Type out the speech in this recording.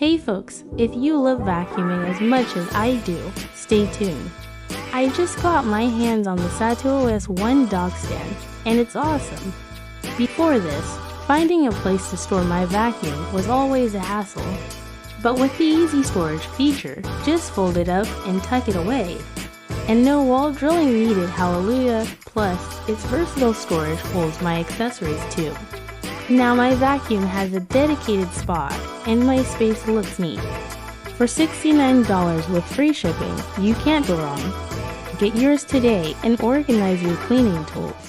Hey folks, if you love vacuuming as much as I do, stay tuned. I just got my hands on the Satuo S1 Dock stand, and it's awesome. Before this, finding a place to store my vacuum was always a hassle. But with the easy storage feature, just fold it up and tuck it away. And no wall drilling needed, hallelujah, plus its versatile storage holds my accessories too. Now my vacuum has a dedicated spot, and my space looks neat. For $69 with free shipping, you can't go wrong. Get yours today and organize your cleaning tools.